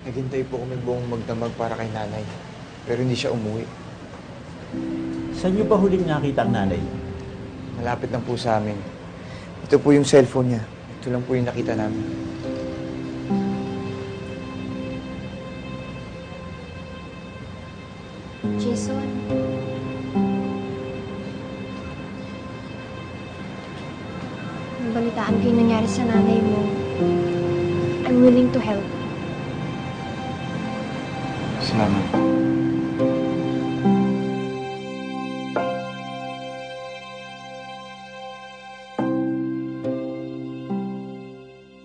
Naghintay po kami buong magdamag para kay nanay. Pero hindi siya umuwi. Saan niyo ba huling nakita ang nanay niyo? Malapit lang po sa amin. Ito po yung cellphone niya. Ito lang po yung nakita namin. Jason. Nabalitaan ko yung nangyari sa nanay mo. I'm willing to help. Salamat.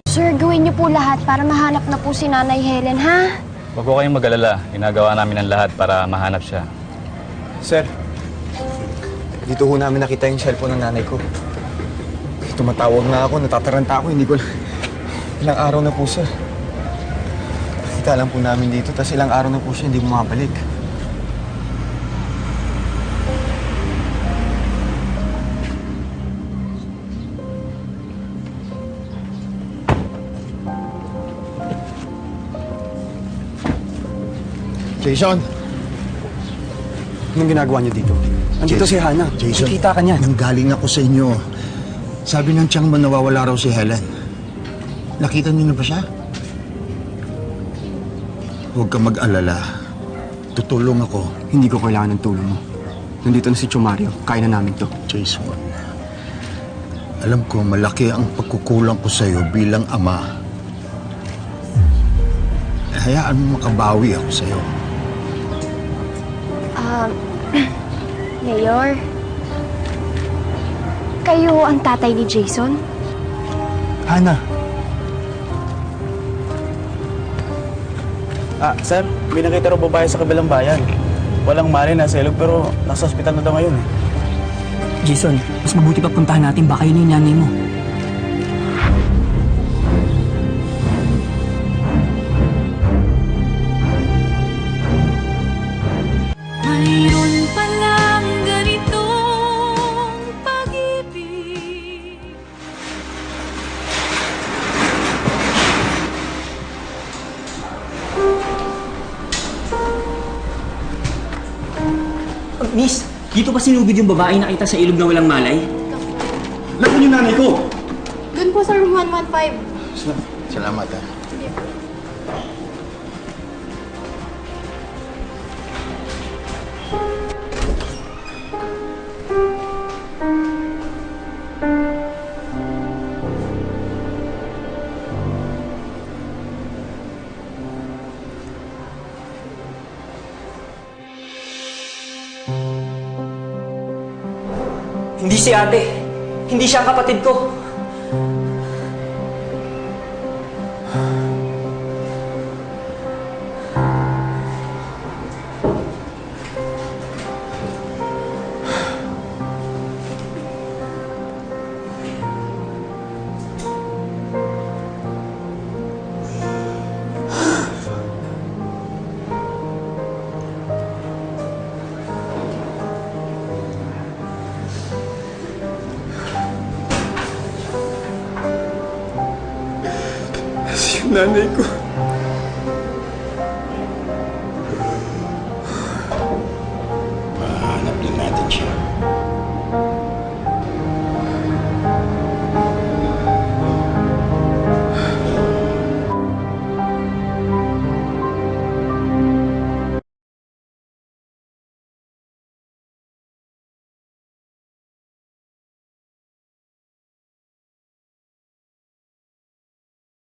Sir, gawin niyo po lahat para mahanap na po si Nanay Helen, ha? Huwag po kayong mag-alala. Ginagawa namin ang lahat para mahanap siya. Sir, dito ho namin nakita yung cellphone ng nanay ko. Tumatawag na ako, natataranta ako, hindi ko ilang araw na po, sir. Nakita lang po namin dito, tapos ilang araw na po siya, hindi bumabalik. Jason! Anong ginagawa niyo dito? Andito si Hana. Jason, Nakikita ka niya. nanggaling ako sa inyo. Sabi ng tiyang mo nawawala raw si Helen. Nakita niyo na ba siya? Huwag kang mag-alala. Tutulong ako. Hindi ko kailangan ng tulong mo. Nandito na si Chumario. Kaya na namin to. Jason, alam ko malaki ang pagkukulang ko sa'yo bilang ama. Hayaan mo makabawi ako sa'yo. Mayor, kayo ang tatay ni Jason? Hana. Sir, may nakita raw babae sa kabilang bayan. Walang mali, nasa ilog pero nasa ospital na daw ngayon eh. Jason, mas mabuti pa puntahan natin baka yun yung nanay mo. Mayroon palang ganitong pag-ibig. Miss, dito ba sinugid yung babae nakita sa ilog na walang malay? Laban yung nanay ko! Doon po sa room 115. Salamat, ha. Hindi si ate. Hindi siya ang kapatid ko. Nanay ko.